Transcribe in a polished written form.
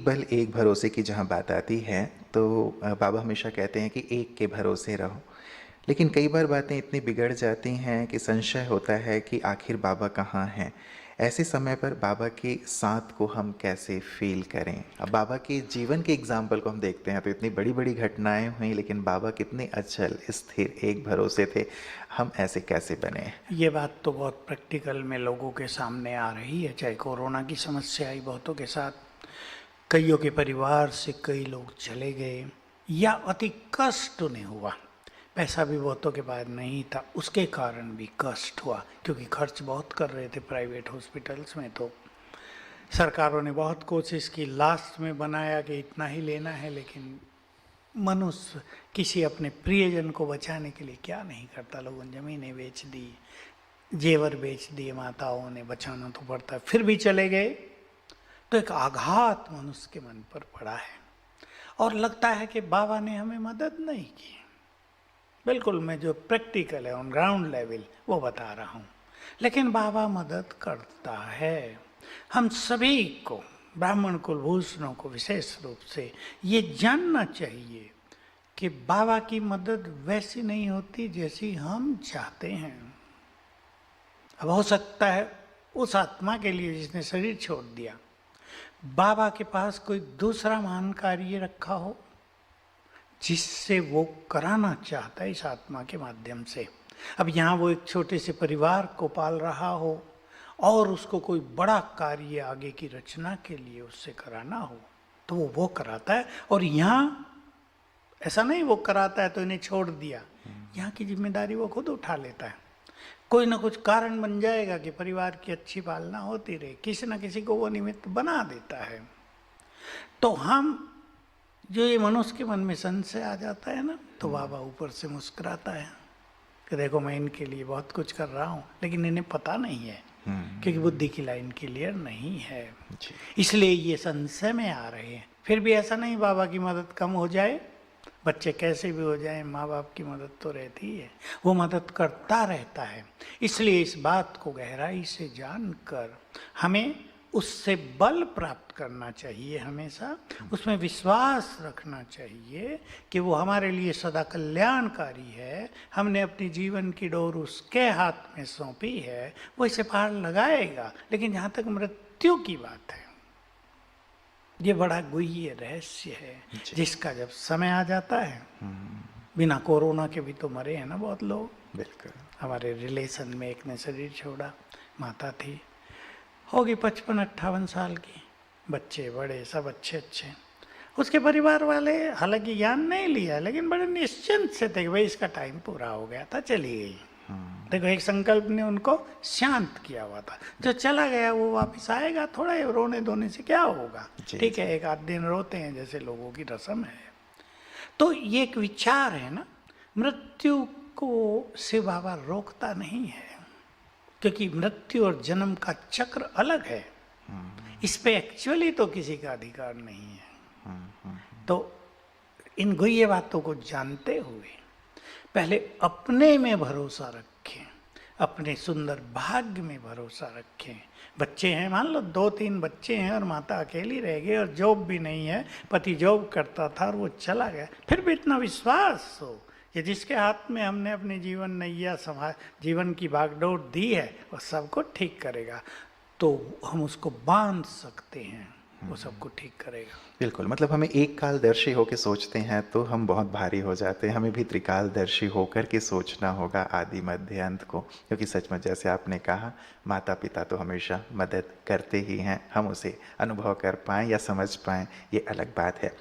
बल एक भरोसे की जहाँ बात आती है तो बाबा हमेशा कहते हैं कि एक के भरोसे रहो। लेकिन कई बार बातें इतनी बिगड़ जाती हैं कि संशय होता है कि आखिर बाबा कहाँ हैं। ऐसे समय पर बाबा के साथ को हम कैसे फील करें? अब बाबा के जीवन के एग्जाम्पल को हम देखते हैं तो इतनी बड़ी बड़ी घटनाएं हुई, लेकिन बाबा कितने अचल स्थिर एक भरोसे थे। हम ऐसे कैसे बने? ये बात तो बहुत प्रैक्टिकल में लोगों के सामने आ रही है। चाहे कोरोना की समस्या आई बहुतों के साथ, कईयों के परिवार से कई लोग चले गए, या अति कष्ट उन्हें हुआ। पैसा भी बहुतों के पास नहीं था, उसके कारण भी कष्ट हुआ, क्योंकि खर्च बहुत कर रहे थे प्राइवेट हॉस्पिटल्स में। तो सरकारों ने बहुत कोशिश की, लास्ट में बनाया कि इतना ही लेना है, लेकिन मनुष्य किसी अपने प्रियजन को बचाने के लिए क्या नहीं करता। लोगों ने ज़मीनें बेच दी, जेवर बेच दिए, माताओं ने, बचाना तो पड़ता है, फिर भी चले गए। तो एक आघात मनुष्य के मन पर पड़ा है और लगता है कि बाबा ने हमें मदद नहीं की। बिल्कुल, मैं जो प्रैक्टिकल है ऑन ग्राउंड लेवल वो बता रहा हूँ। लेकिन बाबा मदद करता है। हम सभी को, ब्राह्मण कुलभूषणों को विशेष रूप से ये जानना चाहिए कि बाबा की मदद वैसी नहीं होती जैसी हम चाहते हैं। अब हो सकता है उस आत्मा के लिए जिसने शरीर छोड़ दिया, बाबा के पास कोई दूसरा महान कार्य रखा हो जिससे वो कराना चाहता है इस आत्मा के माध्यम से। अब यहाँ वो एक छोटे से परिवार को पाल रहा हो और उसको कोई बड़ा कार्य आगे की रचना के लिए उससे कराना हो, तो वो कराता है। और यहाँ ऐसा नहीं वो कराता है तो इन्हें छोड़ दिया, यहाँ की जिम्मेदारी वो खुद उठा लेता है। कोई ना कुछ कारण बन जाएगा कि परिवार की अच्छी पालना होती रहे, किसी न किसी को वो निमित्त बना देता है। तो हम जो ये मनुष्य के मन में संशय आ जाता है ना, तो बाबा ऊपर से मुस्कुराता है कि देखो मैं इनके लिए बहुत कुछ कर रहा हूँ, लेकिन इन्हें पता नहीं है क्योंकि बुद्धि की लाइन क्लियर नहीं है, इसलिए ये संशय में आ रहे हैं। फिर भी ऐसा नहीं बाबा की मदद कम हो जाए, बच्चे कैसे भी हो जाए, माँ बाप की मदद तो रहती है, वो मदद करता रहता है। इसलिए इस बात को गहराई से जानकर हमें उससे बल प्राप्त करना चाहिए, हमेशा उसमें विश्वास रखना चाहिए कि वो हमारे लिए सदा कल्याणकारी है। हमने अपनी जीवन की डोर उसके हाथ में सौंपी है, वो इसे पार लगाएगा। लेकिन जहाँ तक मृत्यु की बात है, ये बड़ा गुह्य रहस्य है जिसका जब समय आ जाता है, बिना कोरोना के भी तो मरे हैं ना बहुत लोग। बिल्कुल। हमारे रिलेशन में एक ने शरीर छोड़ा, माता थी, होगी 55-58 साल की, बच्चे बड़े, सब अच्छे अच्छे। उसके परिवार वाले हालांकि ज्ञान नहीं लिया, लेकिन बड़े निश्चिंत से थे कि भाई इसका टाइम पूरा हो गया था, चली गई। देखो, एक संकल्प ने उनको शांत किया हुआ था। जो चला गया वो वापस आएगा, थोड़ा रोने धोने से क्या होगा, ठीक है, एक आध दिन रोते हैं जैसे लोगों की रस्म है। तो ये एक विचार है ना, मृत्यु को से बाबा रोकता नहीं है, क्योंकि मृत्यु और जन्म का चक्र अलग है, इस पे एक्चुअली तो किसी का अधिकार नहीं है। तो इन गुह्य बातों को जानते हुए पहले अपने में भरोसा रखें, अपने सुंदर भाग्य में भरोसा रखें। बच्चे हैं, मान लो 2-3 बच्चे हैं और माता अकेली रह गई और जॉब भी नहीं है, पति जॉब करता था और वो चला गया, फिर भी इतना विश्वास हो कि जिसके हाथ में हमने अपनी जीवन नैया जीवन की बागडोर दी है वो सबको ठीक करेगा, तो हम उसको बांध सकते हैं, वो सबको ठीक करेगा। बिल्कुल, मतलब हमें एक कालदर्शी होकर सोचते हैं तो हम बहुत भारी हो जाते हैं, हमें भी त्रिकालदर्शी होकर के सोचना होगा आदि मध्य अंत को। क्योंकि सचमुच जैसे आपने कहा, माता पिता तो हमेशा मदद करते ही हैं, हम उसे अनुभव कर पाएँ या समझ पाएँ ये अलग बात है।